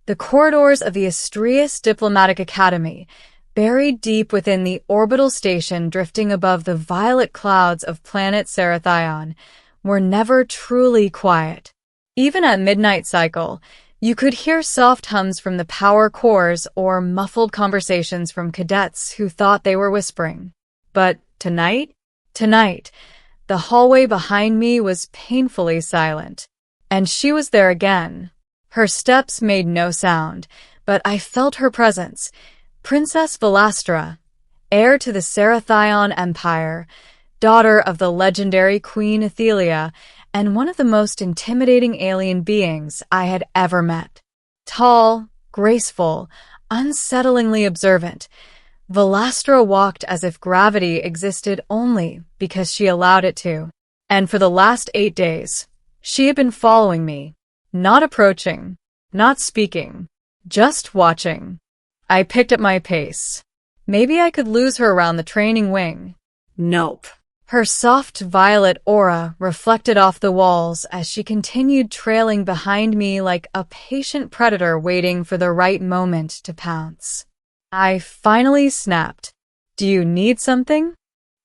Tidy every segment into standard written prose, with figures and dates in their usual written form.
The corridors of the Astrius Diplomatic Academy, buried deep within the orbital station drifting above the violet clouds of planet Cerathion, were never truly quiet. Even at midnight cycle, you could hear soft hums from the power cores or muffled conversations from cadets who thought they were whispering. But tonight, the hallway behind me was painfully silent. And she was there again. Her steps made no sound, but I felt her presence. Princess Velastra, heir to the Cerathion Empire, daughter of the legendary Queen Athelia, and one of the most intimidating alien beings I had ever met. Tall, graceful, unsettlingly observant, Velastra walked as if gravity existed only because she allowed it to. And for the last 8 days, she had been following me, not approaching, not speaking, just watching. I picked up my pace. Maybe I could lose her around the training wing. Nope. Her soft violet aura reflected off the walls as she continued trailing behind me like a patient predator waiting for the right moment to pounce. I finally snapped. "Do you need something?"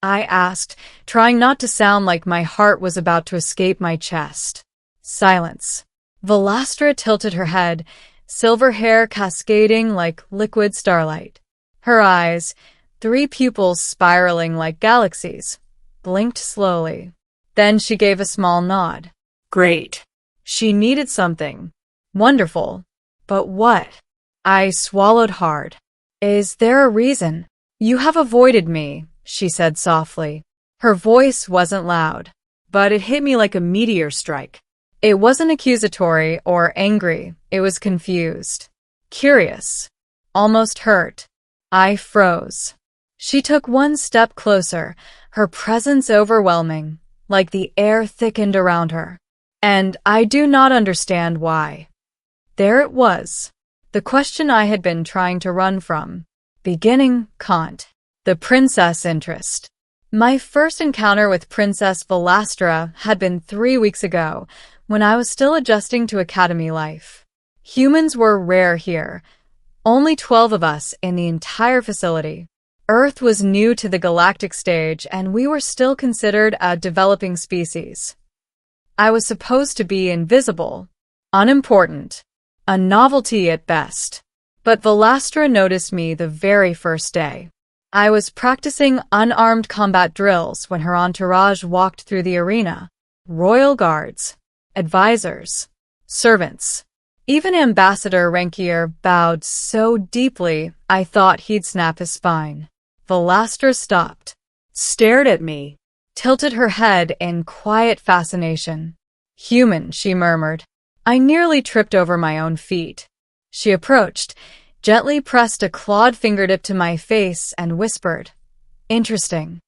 I asked, trying not to sound like my heart was about to escape my chest. Silence. Velastra tilted her head, silver hair cascading like liquid starlight. Her eyes, 3 pupils spiraling like galaxies, blinked slowly. Then she gave a small nod. Great. She needed something. Wonderful. But what? I swallowed hard. Is there a reason? You have avoided me, she said softly. Her voice wasn't loud, but it hit me like a meteor strike. It wasn't accusatory or angry, it was confused, curious, almost hurt. I froze. She took one step closer, her presence overwhelming, like the air thickened around her. And I do not understand why. There it was, the question I had been trying to run from. Beginning Kant. The princess interest. My first encounter with Princess Velastra had been 3 weeks ago, when I was still adjusting to academy life. Humans were rare here, only 12 of us in the entire facility. Earth was new to the galactic stage, and we were still considered a developing species. I was supposed to be invisible, unimportant, a novelty at best. But Velastra noticed me the very first day. I was practicing unarmed combat drills when her entourage walked through the arena. Royal guards, advisors, servants. Even Ambassador Renkier bowed so deeply I thought he'd snap his spine. Velastra stopped, stared at me, tilted her head in quiet fascination. "Human," she murmured. I nearly tripped over my own feet. She approached, gently pressed a clawed fingertip to my face and whispered, "Interesting."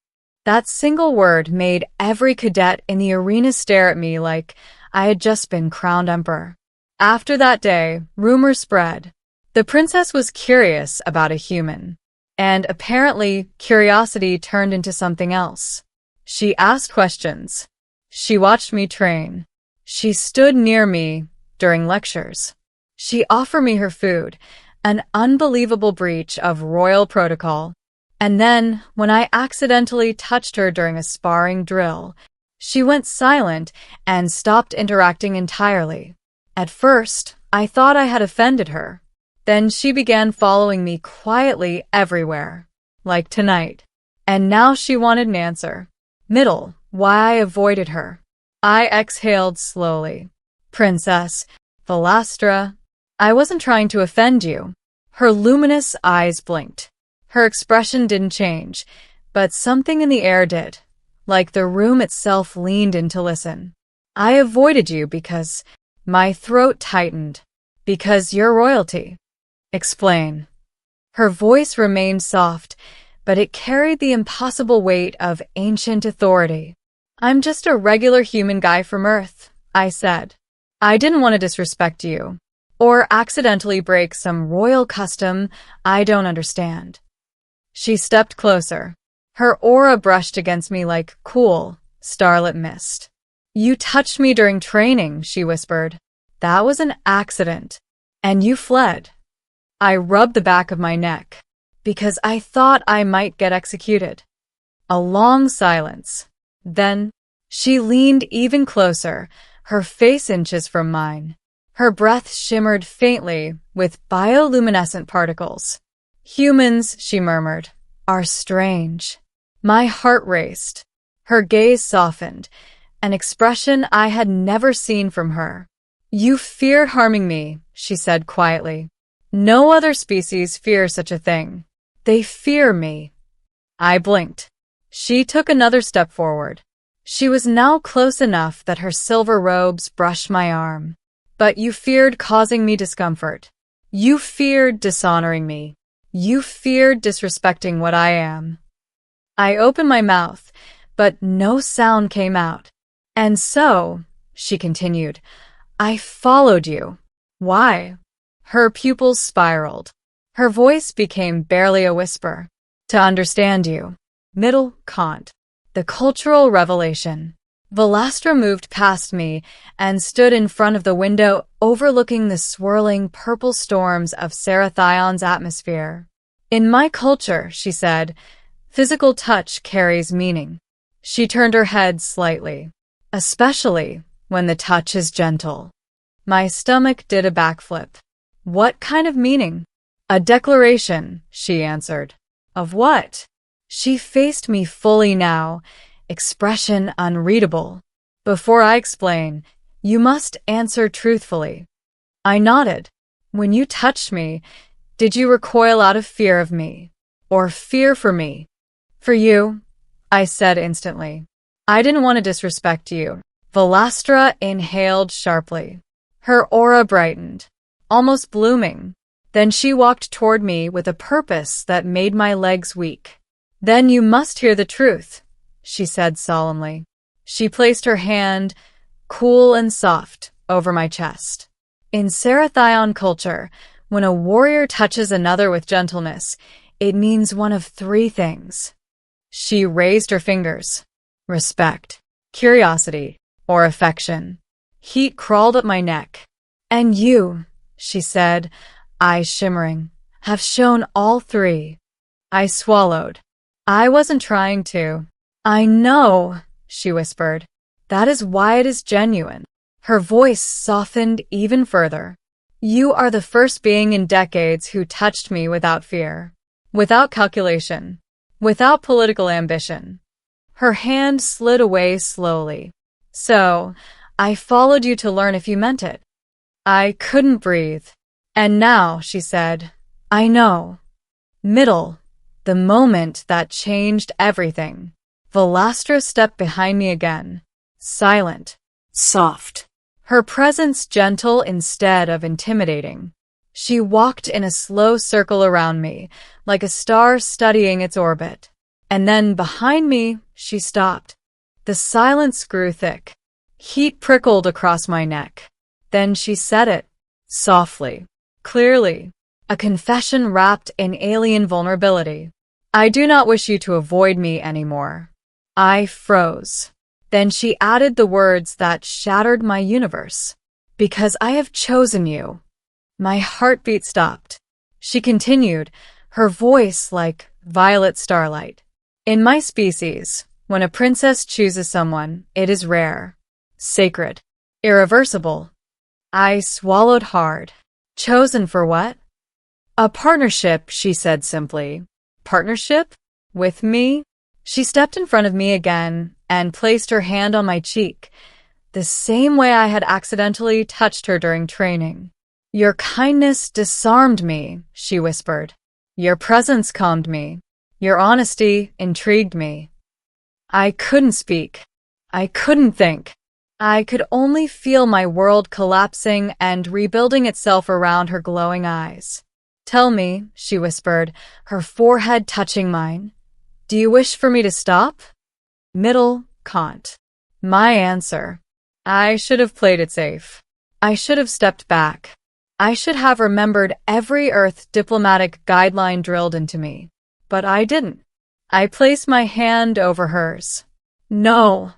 That single word made every cadet in the arena stare at me like I had just been crowned emperor. After that day, rumors spread. The princess was curious about a human, and apparently curiosity turned into something else. She asked questions. She watched me train. She stood near me during lectures. She offered me her food, an unbelievable breach of royal protocol. And then, when I accidentally touched her during a sparring drill, she went silent and stopped interacting entirely. At first, I thought I had offended her. Then she began following me quietly everywhere, like tonight. And now she wanted an answer. Why I avoided her. I exhaled slowly. "Princess Velastra, I wasn't trying to offend you." Her luminous eyes blinked. Her expression didn't change, but something in the air did, like the room itself leaned in to listen. "I avoided you because..." My throat tightened. "Because you're royalty." "Explain." Her voice remained soft, but it carried the impossible weight of ancient authority. "I'm just a regular human guy from Earth," I said. "I didn't want to disrespect you, or accidentally break some royal custom I don't understand." She stepped closer. Her aura brushed against me like cool, starlit mist. "You touched me during training," she whispered. "That was an accident." And you fled. I rubbed the back of my neck, because I thought I might get executed. A long silence. Then, she leaned even closer, her face inches from mine. Her breath shimmered faintly with bioluminescent particles. Humans, she murmured, are strange. My heart raced. Her gaze softened, an expression I had never seen from her. You fear harming me, she said quietly. No other species fear such a thing. They fear me. I blinked. She took another step forward. She was now close enough that her silver robes brushed my arm. But you feared causing me discomfort. You feared dishonoring me. You feared disrespecting what I am. I opened my mouth, but no sound came out. And so, she continued, I followed you. Why? Her pupils spiraled. Her voice became barely a whisper. To understand you. Middle Kant. The cultural revelation. Velastra moved past me and stood in front of the window overlooking the swirling purple storms of Sarathion's atmosphere. In my culture, she said, physical touch carries meaning. She turned her head slightly. Especially when the touch is gentle. My stomach did a backflip. What kind of meaning? A declaration, she answered. Of what? She faced me fully now, expression unreadable. Before I explain, you must answer truthfully. I nodded. When you touched me, did you recoil out of fear of me? Or fear for me? For you, I said instantly. I didn't want to disrespect you. Velastra inhaled sharply. Her aura brightened, almost blooming. Then she walked toward me with a purpose that made my legs weak. Then you must hear the truth, she said solemnly. She placed her hand, cool and soft, over my chest. In Sarathion culture, when a warrior touches another with gentleness, it means one of three things. She raised her fingers. Respect, curiosity, or affection. Heat crawled up my neck. And you, she said, eyes shimmering, have shown all three. I swallowed. I wasn't trying to. I know, she whispered. That is why it is genuine. Her voice softened even further. You are the first being in decades who touched me without fear, without calculation, without political ambition. Her hand slid away slowly. So, I followed you to learn if you meant it. I couldn't breathe. And now, she said, I know. Middle, the moment that changed everything. Velastra stepped behind me again, silent, soft. Her presence gentle instead of intimidating. She walked in a slow circle around me, like a star studying its orbit. And then behind me, she stopped. The silence grew thick. Heat prickled across my neck. Then she said it, softly, clearly, a confession wrapped in alien vulnerability. I do not wish you to avoid me anymore. I froze. Then she added the words that shattered my universe. Because I have chosen you. My heartbeat stopped. She continued, her voice like violet starlight. In my species, when a princess chooses someone, it is rare, sacred, irreversible. I swallowed hard. Chosen for what? A partnership, she said simply. Partnership? With me? She stepped in front of me again and placed her hand on my cheek, the same way I had accidentally touched her during training. Your kindness disarmed me, she whispered. Your presence calmed me. Your honesty intrigued me. I couldn't speak. I couldn't think. I could only feel my world collapsing and rebuilding itself around her glowing eyes. Tell me, she whispered, her forehead touching mine. Do you wish for me to stop? Middle Kant. My answer. I should have played it safe. I should have stepped back. I should have remembered every Earth diplomatic guideline drilled into me. But I didn't. I placed my hand over hers. No,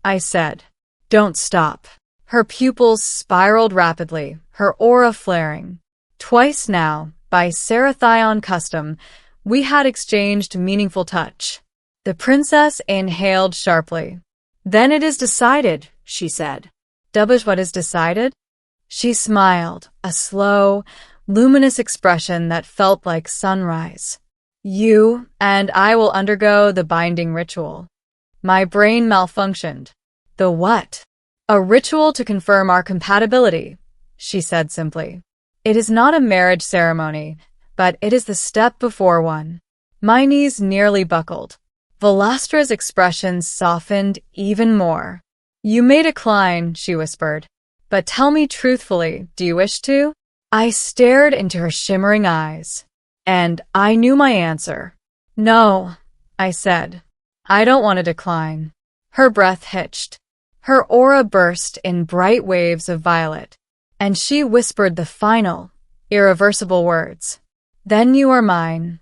I said. Don't stop. Her pupils spiraled rapidly, her aura flaring. Twice now, by Sarathion custom, we had exchanged meaningful touch. The princess inhaled sharply. Then it is decided, she said. Double what is decided? She smiled, a slow, luminous expression that felt like sunrise. You and I will undergo the binding ritual. My brain malfunctioned. The what? A ritual to confirm our compatibility, she said simply. It is not a marriage ceremony, but it is the step before one. My knees nearly buckled. Valastra's expression softened even more. You may decline, she whispered. But tell me truthfully, do you wish to? I stared into her shimmering eyes, and I knew my answer. No, I said. I don't want to decline. Her breath hitched. Her aura burst in bright waves of violet, and she whispered the final, irreversible words. Then you are mine.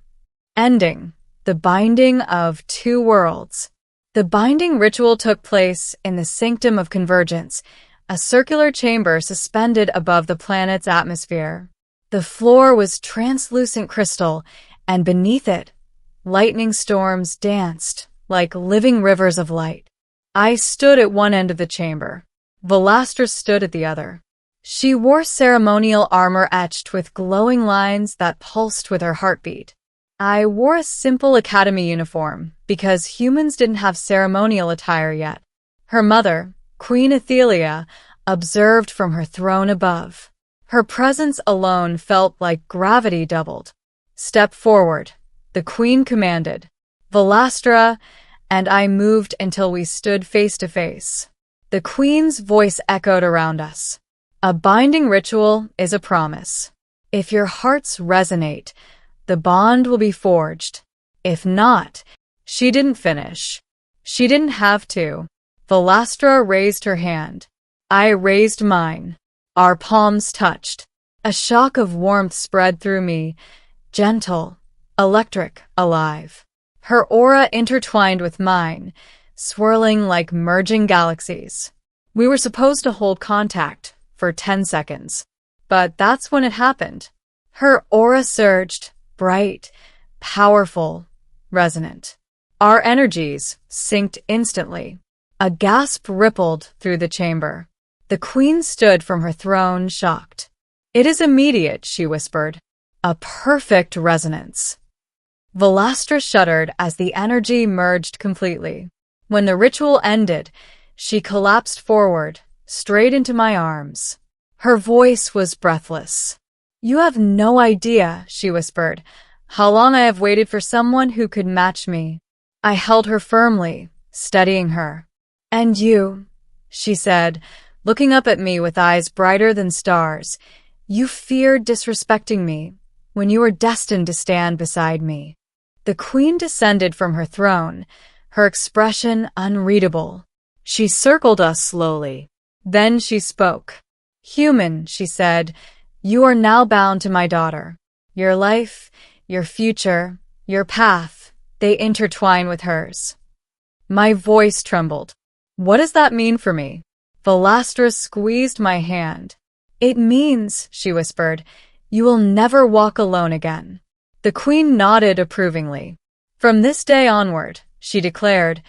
Ending the binding of two worlds. The binding ritual took place in the Sanctum of Convergence, a circular chamber suspended above the planet's atmosphere. The floor was translucent crystal, and beneath it, lightning storms danced like living rivers of light. I stood at one end of the chamber. Valastra stood at the other. She wore ceremonial armor etched with glowing lines that pulsed with her heartbeat. I wore a simple academy uniform because humans didn't have ceremonial attire yet. Her mother, Queen Athelia, observed from her throne above. Her presence alone felt like gravity doubled. Step forward, the queen commanded. Valastra and I moved until we stood face to face. The queen's voice echoed around us. A binding ritual is a promise. If your hearts resonate, the bond will be forged. If not, she didn't finish. She didn't have to. Valastra raised her hand. I raised mine. Our palms touched. A shock of warmth spread through me, gentle, electric, alive. Her aura intertwined with mine, swirling like merging galaxies. We were supposed to hold contact for 10 seconds, but that's when it happened. Her aura surged, bright, powerful, resonant. Our energies synced instantly. A gasp rippled through the chamber. The queen stood from her throne, shocked. It is immediate, she whispered. A perfect resonance. Valastra shuddered as the energy merged completely. When the ritual ended, she collapsed forward, straight into my arms. Her voice was breathless. You have no idea, she whispered, how long I have waited for someone who could match me. I held her firmly, steadying her. And you, she said, looking up at me with eyes brighter than stars, you feared disrespecting me when you were destined to stand beside me. The queen descended from her throne, her expression unreadable. She circled us slowly. Then she spoke. Human, she said, you are now bound to my daughter. Your life, your future, your path, they intertwine with hers. My voice trembled. What does that mean for me? Valastra squeezed my hand. It means, she whispered, you will never walk alone again. The queen nodded approvingly. From this day onward, she declared,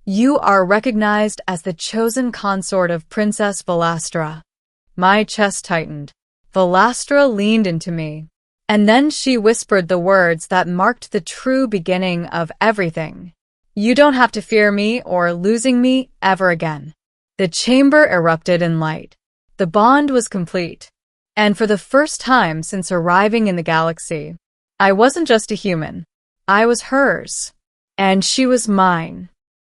you are recognized as the chosen consort of Princess Valastra. My chest tightened. Valastra leaned into me. And then she whispered the words that marked the true beginning of everything. You don't have to fear me or losing me ever again. The chamber erupted in light. The bond was complete. And for the first time since arriving in the galaxy, I wasn't just a human. I was hers. And she was mine.